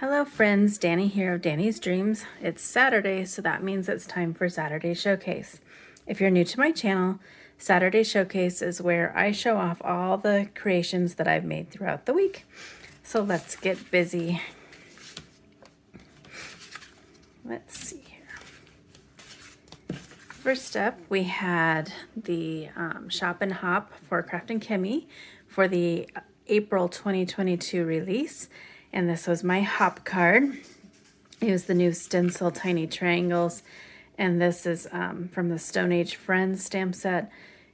Hello friends, Danny here of Danny's Dreams. It's Saturday, so that means it's time for Saturday Showcase. If you're new to my channel, Saturday Showcase is where I show off all the creations that I've made throughout the week. So let's get busy. Let's see here. First up, we had the Shop and Hop for Craft and Kimmy for the April 2022 release. And this was my hop card. It was the new stencil tiny triangles. And this is from the Stone Age Friends stamp set.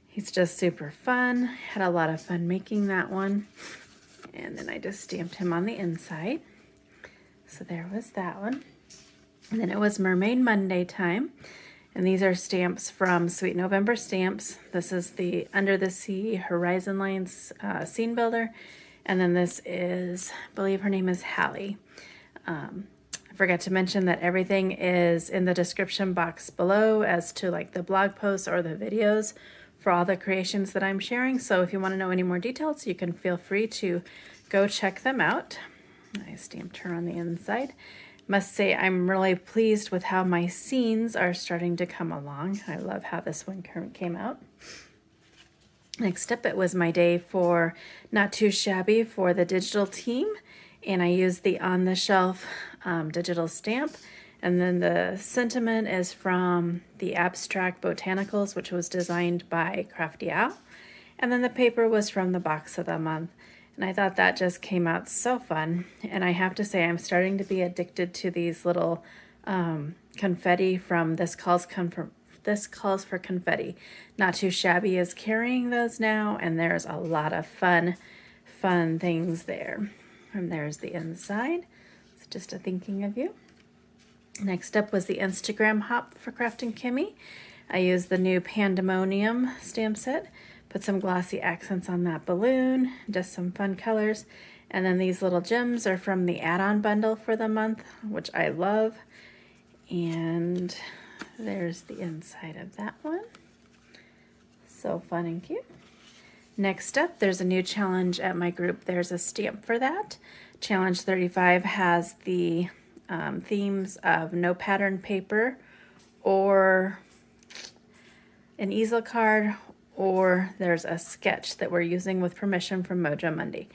He's just super fun. Had a lot of fun making that one. And then I just stamped him on the inside. So there was that one. And then it was Mermaid Monday time. And these are stamps from Sweet November Stamps. This is the Under the Sea Horizon Lines Scene Builder. And then this is, I believe her name is Hallie. I forgot to mention that everything is in the description box below as to like the blog posts or the videos for all the creations that I'm sharing. So if you want to know any more details, you can feel free to go check them out. I stamped her on the inside. Must say I'm really pleased with how my scenes are starting to come along. I love how this one came out. Next up, it was my day for Not Too Shabby for the digital team, and I used the On the Shelf digital stamp. And then the sentiment is from the Abstract Botanicals, which was designed by Crafty Owl. And then the paper was from the Box of the Month. And I thought that just came out so fun. And I have to say, I'm starting to be addicted to these little confetti from This Calls for Confetti. Not Too Shabby is carrying those now, and there's a lot of fun things there. And there's the inside. It's just a thinking of you. Next up was the Instagram Hop for Craft and Kimmy. I used the new Pandemonium stamp set. Put some glossy accents on that balloon, just some fun colors. And then these little gems are from the add-on bundle for the month, which I love. And there's the inside of that one. So fun and cute. Next up, there's a new challenge at my group. There's a stamp for that. Challenge 35 has the themes of no pattern paper or an easel card, or there's a sketch that we're using with permission from Mojo Monday.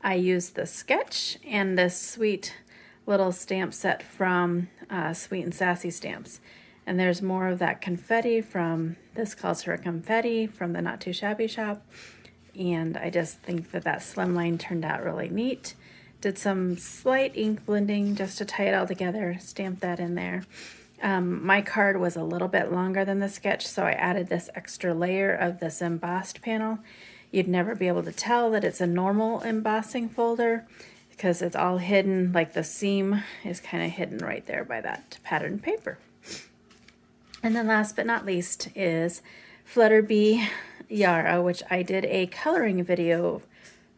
I used the sketch and this sweet little stamp set from Sweet and Sassy Stamps. And there's more of that confetti from This Calls for Confetti from the Not Too Shabby shop. And I just think that that slimline turned out really neat. Did some slight ink blending just to tie it all together, stamped that in there. My card was a little bit longer than the sketch, so I added this extra layer of this embossed panel. You'd never be able to tell that it's a normal embossing folder because it's all hidden, like the seam is kind of hidden right there by that patterned paper. And then last but not least is Flutterbee Yara, which I did a coloring video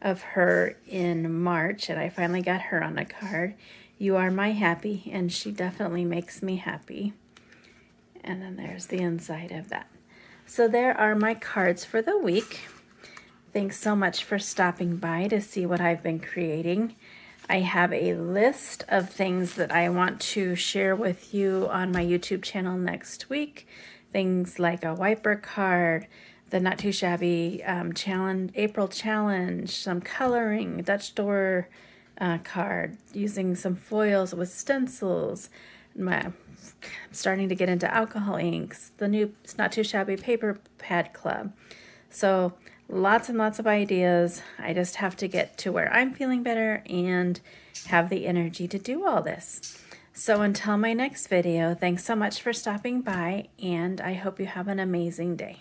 of her in March, and I finally got her on a card. You Are My Happy, and she definitely makes me happy. And then there's the inside of that. So there are my cards for the week. Thanks so much for stopping by to see what I've been creating. I have a list of things that I want to share with you on my YouTube channel next week. Things like a wiper card, the Not Too Shabby challenge, April challenge, some coloring, Dutch door card, using some foils with stencils. I'm starting to get into alcohol inks, the new Not Too Shabby paper pad club. So lots and lots of ideas. I just have to get to where I'm feeling better and have the energy to do all this. So until my next video, thanks so much for stopping by, and I hope you have an amazing day.